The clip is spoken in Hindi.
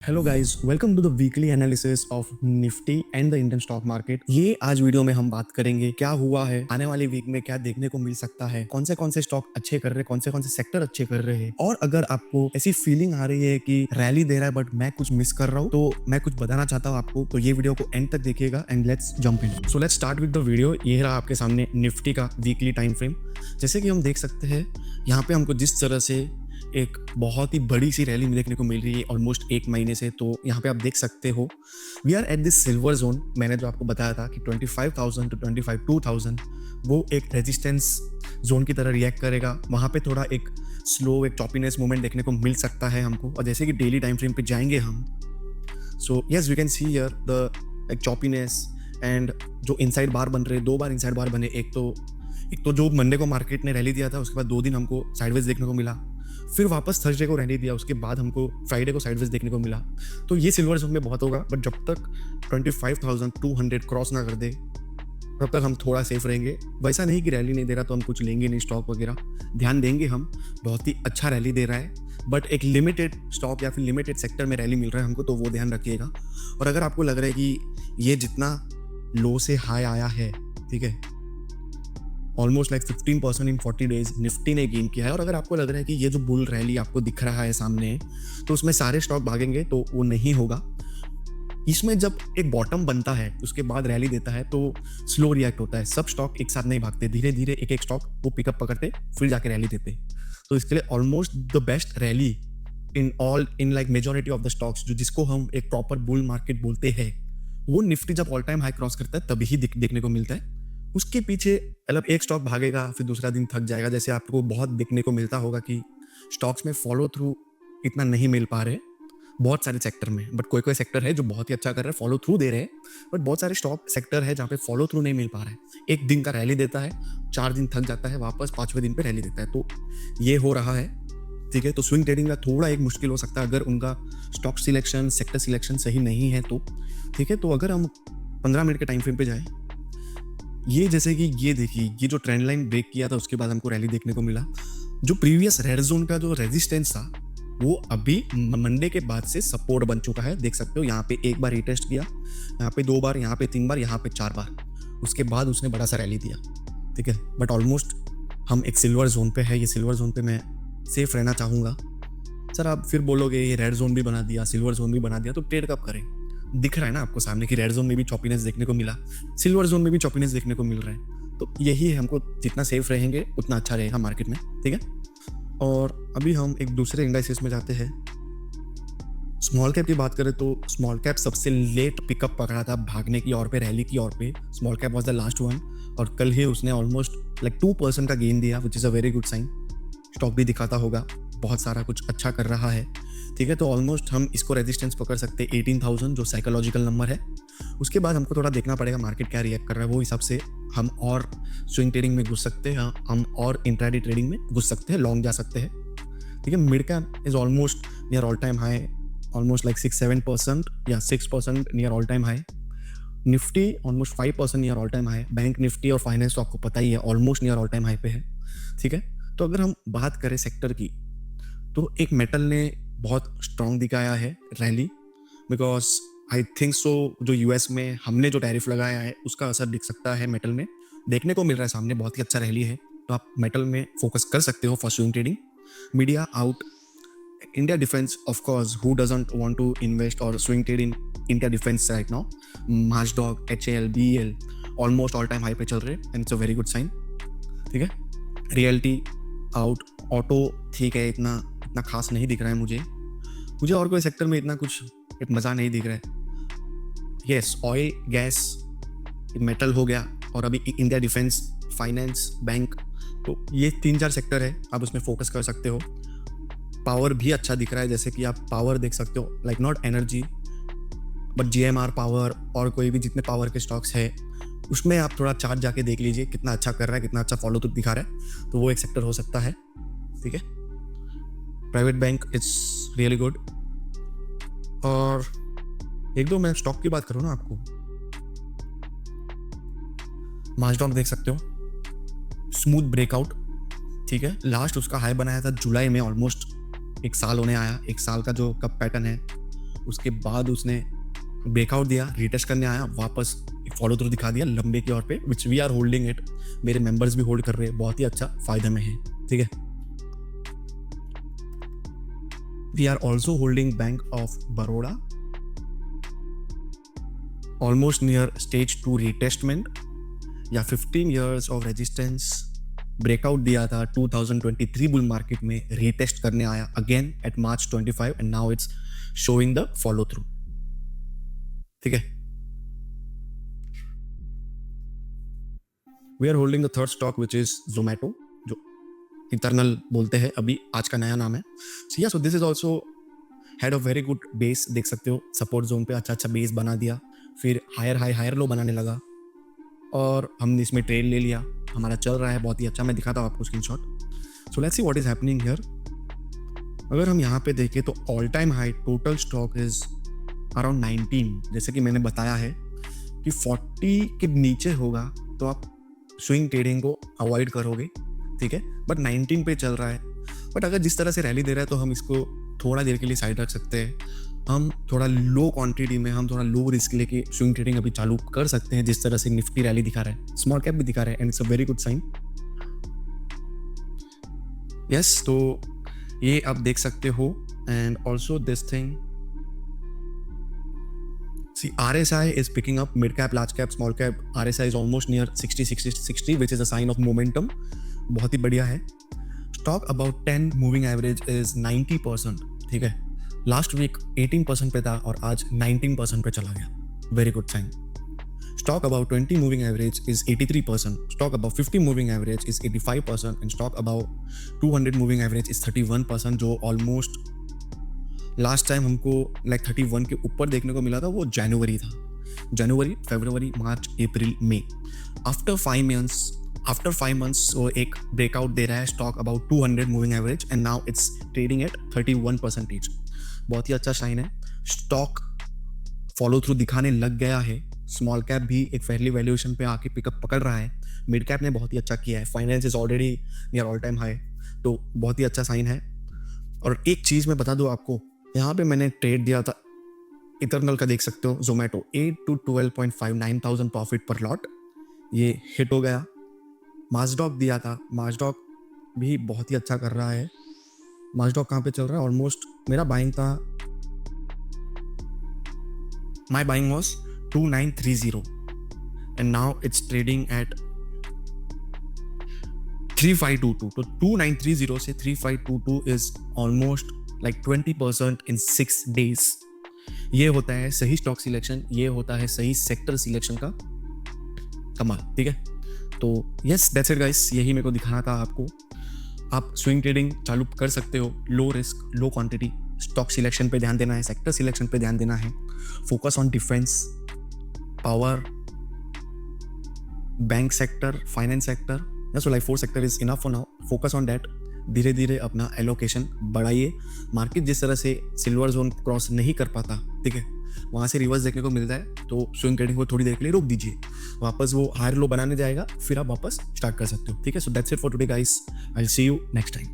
Hello guys, welcome to the weekly analysis of Nifty and the Indian stock market. ये आज वीडियो में हम बात करेंगे क्या हुआ है, आने वाली वीक में क्या देखने को मिल सकता है, कौन से स्टॉक अच्छे कर रहे हैं, कौन से सेक्टर अच्छे कर रहे हैं। और अगर आपको ऐसी फीलिंग आ रही है कि रैली दे रहा है बट मैं कुछ मिस कर रहा हूँ, तो मैं कुछ बताना चाहता हूँ आपको, तो ये वीडियो को एंड तक देखिएगा and let's jump in. So let's start with the video. ये रहा आपके सामने निफ्टी का वीकली टाइम फ्रेम। जैसे कि हम देख सकते हैं यहाँ पे हमको जिस तरह से एक बहुत ही बड़ी सी रैली देखने को मिल रही है ऑलमोस्ट एक महीने से, तो यहाँ पे आप देख सकते हो we are at this silver zone. मैंने जो आपको बताया था कि 25,000 टू 25,000 वो एक रेजिस्टेंस जोन की तरह रिएक्ट करेगा। वहाँ पे थोड़ा एक स्लो एक चॉपीनेस मूवमेंट देखने को मिल सकता है हमको। और जैसे कि डेली टाइम फ्रेम पे जाएंगे हम, so yes we can see here the एक चॉपीनेस एंड जो इनसाइड बार बन रहे, दो बार इनसाइड बार बने। एक तो जो मंडे को मार्केट ने रैली दिया था, उसके बाद 2 दिन हमको साइडवेज देखने को मिला, फिर वापस थर्सडे को रैली दिया, उसके बाद हमको फ्राइडे को साइडवेज देखने को मिला। तो ये सिल्वर जोन में बहुत होगा, बट जब तक 25,200 क्रॉस ना कर दे तब तक हम थोड़ा सेफ रहेंगे। वैसा नहीं कि रैली नहीं दे रहा तो हम कुछ लेंगे नहीं स्टॉक वगैरह, ध्यान देंगे हम। बहुत ही अच्छा रैली दे रहा है, बट एक लिमिटेड स्टॉक या फिर लिमिटेड सेक्टर में रैली मिल रहा है हमको, तो वो ध्यान रखिएगा। और अगर आपको लग रहा है कि ये जितना लो से हाई आया है, ठीक है, ऑलमोस्ट लाइक 15% इन 40 डेज निफ्टी ने गेन किया है, और अगर आपको लग रहा है कि ये जो बुल रैली आपको दिख रहा है सामने, तो उसमें सारे स्टॉक भागेंगे, तो वो नहीं होगा। इसमें जब एक बॉटम बनता है उसके बाद रैली देता है तो स्लो रिएक्ट होता है। सब स्टॉक एक साथ नहीं भागते, धीरे धीरे एक एक स्टॉक वो पिकअप पकड़ते फिर जाके रैली देते। तो इसके लिए almost the best rally in like majority of the stocks, जो जिसको हम एक प्रॉपर बुल मार्केट बोलते हैं, वो निफ्टी जब ऑल टाइम हाई क्रॉस करता है तभी ही देखने को मिलता है। उसके पीछे मतलब एक स्टॉक भागेगा फिर दूसरा दिन थक जाएगा। जैसे आपको बहुत देखने को मिलता होगा कि स्टॉक्स में फॉलो थ्रू इतना नहीं मिल पा रहे बहुत सारे सेक्टर में, बट कोई सेक्टर है जो बहुत ही अच्छा कर रहा है, फॉलो थ्रू दे रहे हैं, बट बहुत सारे स्टॉक सेक्टर है जहाँ पे फॉलो थ्रू नहीं मिल पा रहा है। एक दिन का रैली देता है, 4 दिन थक जाता है, वापस 5वें दिन पे रैली देता है। तो ये हो रहा है, ठीक है। तो स्विंग ट्रेडिंग का थोड़ा एक मुश्किल हो सकता है अगर उनका स्टॉक सिलेक्शन, सेक्टर सिलेक्शन सही नहीं है तो, ठीक है। तो अगर हम 15 मिनट के टाइम फ्रेम पे जाएं, ये जैसे कि ये देखिए, ये जो ट्रेंड लाइन ब्रेक किया था उसके बाद हमको रैली देखने को मिला। जो प्रीवियस रेड जोन का जो रेजिस्टेंस था वो अभी मंडे के बाद से सपोर्ट बन चुका है। देख सकते हो यहाँ पे एक बार रीटेस्ट किया, यहाँ पे 2 बार, यहाँ पे 3 बार, यहाँ पे 4 बार, उसके बाद उसने बड़ा सा रैली दिया, ठीक है। बट ऑलमोस्ट हम एक सिल्वर जोन पे है। ये सिल्वर जोन पे मैं सेफ रहना चाहूँगा। सर आप फिर बोलोगे ये रेड जोन भी बना दिया, सिल्वर जोन भी बना दिया, तो ट्रेड कब करें? दिख रहा है ना आपको सामने कि रेड जोन में भी चॉपीनेस देखने को मिला, सिल्वर जोन में भी चॉपीनेस देखने को मिल रहा है। तो यही है, हमको जितना सेफ रहेंगे उतना अच्छा रहेगा मार्केट में, ठीक है। और अभी हम एक दूसरे इंडाइसेस में जाते हैं। स्मॉल कैप की बात करें तो स्मॉल कैप सबसे लेट पिकअप पकड़ा था भागने की ओर पे, रैली की ओर पे। Small cap was the last one, और कल ही उसने ऑलमोस्ट लाइक 2% का गेन दिया, which is a very good sign. Stock भी दिखाता होगा बहुत सारा कुछ अच्छा कर रहा है, ठीक है। तो ऑलमोस्ट हम इसको रेजिस्टेंस पकड़ सकते हैं 18,000, जो साइकोलॉजिकल नंबर है। उसके बाद हमको थोड़ा देखना पड़ेगा मार्केट क्या रिएक्ट कर रहा है, वो हिसाब से हम और स्विंग ट्रेडिंग में घुस सकते हैं, हम और इंट्राडे ट्रेडिंग में घुस सकते हैं, लॉन्ग जा सकते हैं, ठीक है। Mid cap is almost near all time high, almost like 6-7% या 6% near all time high. Nifty almost 5% near all time high. Bank Nifty और फाइनेंस तो आपको पता ही है almost near all time high पे है, ठीक है। तो अगर हम बात करें सेक्टर की, तो एक मेटल ने बहुत स्ट्रॉन्ग दिखाया है rally, because I think so जो यूएस में हमने जो टैरिफ लगाया है उसका असर दिख सकता है मेटल में, देखने को मिल रहा है सामने। बहुत ही अच्छा रैली है, तो आप मेटल में फोकस कर सकते हो for swing trading. Media out, India defence, of course who doesn't want to invest और swing trade in India defence right now. माचडॉग, HAL, BEL almost all time high पे चल रहे हैं, and it's a very good sign, ठीक है। रियल्टी आउट, ऑटो ठीक है, इतना खास नहीं दिख रहा है मुझे और कोई सेक्टर में इतना कुछ एक मज़ा नहीं दिख रहा है। यस, ऑयल, गैस, मेटल हो गया, और अभी इंडिया डिफेंस, फाइनेंस, बैंक, तो ये 3-4 सेक्टर है, आप उसमें फोकस कर सकते हो। पावर भी अच्छा दिख रहा है, जैसे कि आप पावर देख सकते हो, like not energy but GMR power, और कोई भी जितने पावर के स्टॉक्स है उसमें आप थोड़ा चार्ट जाके देख लीजिए कितना अच्छा कर रहा है, कितना अच्छा फॉलो थ्रू दिखा रहा है, तो वो एक सेक्टर हो सकता है, ठीक है। Private bank it's really good. और एक दो मैं स्टॉक की बात करूँ ना आपको, माचडॉग देख सकते हो, स्मूथ ब्रेकआउट, ठीक है। लास्ट उसका हाई बनाया था जुलाई में, ऑलमोस्ट 1 साल होने आया, 1 साल का जो कब पैटर्न है उसके बाद उसने ब्रेकआउट दिया, रीटेस्ट करने आया, वापस फॉलो थ्रू दिखा दिया लंबे की ओर पे, which we are holding it. मेरे मेंबर्स भी होल्ड कर रहे हैं, बहुत ही अच्छा फायदे में है, ठीक है। We are also holding bank of Baroda, almost near stage 2 retestment या 15 years ऑफ रेजिस्टेंस। ब्रेकआउट दिया था 2023 बुल मार्केट में, रीटेस्ट करने आया again at March 25 and now it's showing the follow through, ठीक है। We are holding the third stock which is Zomato, जो इटर्नल बोलते हैं, अभी आज का नया नाम है। So this is also had a very good base, देख सकते हो सपोर्ट जोन पे अच्छा बेस बना दिया, फिर हायर हाई हायर लो बनाने लगा और हमने इसमें ट्रेड ले लिया, हमारा चल रहा है बहुत ही अच्छा। मैं दिखाता हूँ आपको screenshot. So let's see what is happening here. अगर हम यहाँ पे देखें तो all time high total stock is around 19। जैसे कि मैंने बताया है कि 40 के नीचे होगा तो आप स्विंग ट्रेडिंग को अवॉइड करोगे, ठीक है, बट 19 पे चल रहा है। बट अगर जिस तरह से रैली दे रहा है तो हम इसको थोड़ा देर के लिए साइड रख सकते हैं। हम थोड़ा लो क्वांटिटी में, हम थोड़ा लो रिस्क लेके स्विंग ट्रेडिंग अभी चालू कर सकते हैं, जिस तरह से निफ्टी रैली दिखा रहा है, स्मॉल कैप भी दिखा रहा है, and it's a very good sign. Yes, तो ये आप देख सकते हो। And also this thing, see RSI is picking up, mid cap, large cap, small cap, RSI is almost near 60 which is a sign of momentum, बहुत ही बढ़िया है। Stock about 10 moving average is 90%, ठीक है। लास्ट वीक 18% पे था और आज 19% पे चला गया, very good sign. Stock about 20 moving average is 83%, stock about 50 moving average is 85% and stock about 200 moving average is 31%, जो ऑलमोस्ट लास्ट टाइम हमको लाइक 31 के ऊपर देखने को मिला था, वो जनवरी था। जनवरी, फरवरी, मार्च, अप्रैल, मई, आफ्टर 5 मंथ्स वो एक ब्रेकआउट दे रहा है talk about 200 moving average and now it's trading eight 31%। बहुत ही अच्छा साइन है। स्टॉक फॉलो थ्रू दिखाने लग गया है, स्मॉल कैप भी एक फेयरली वैल्यूएशन पे आके पिकअप पकड़ रहा है, मिड कैप ने बहुत ही अच्छा किया है, finance is already near all time high, तो बहुत ही अच्छा साइन है। और एक चीज़ मैं बता दूँ आपको, यहाँ पे मैंने ट्रेड दिया था इटर्नल का, देख सकते हो जोमैटो 8 to 12.5, 9,000 प्रॉफिट पर लॉट, ये हिट हो गया। माजडॉक दिया था, माजडॉक भी बहुत ही अच्छा कर रहा है। माजडॉक कहाँ पे चल रहा है, ऑलमोस्ट मेरा बाइंग था, my buying was 2930 and now it's trading at 3522, तो 2930 से 3522 is almost like 20% in 6 days। ये होता है सही स्टॉक सिलेक्शन, ये होता है सही सेक्टर सिलेक्शन का कमाल, ठीक है। तो यस, दैट्स इट गाइस, यही मेरे को दिखाना था आपको। आप स्विंग ट्रेडिंग चालू कर सकते हो, लो रिस्क, लो क्वांटिटी, स्टॉक सिलेक्शन पे ध्यान देना है, सेक्टर सिलेक्शन पे ध्यान देना है, focus on defence, power, bank sector, finance sector, so like 4 sector is enough for now, focus on that. धीरे धीरे अपना एलोकेशन बढ़ाइए। मार्केट जिस तरह से सिल्वर जोन क्रॉस नहीं कर पाता, ठीक है, वहाँ से रिवर्स देखने को मिलता है, तो स्विंग ट्रेडिंग को थोड़ी देर के लिए रोक दीजिए, वापस वो हायर लो बनाने जाएगा, फिर आप वापस स्टार्ट कर सकते हो, ठीक है। So that's it for today guys, I will see you next time.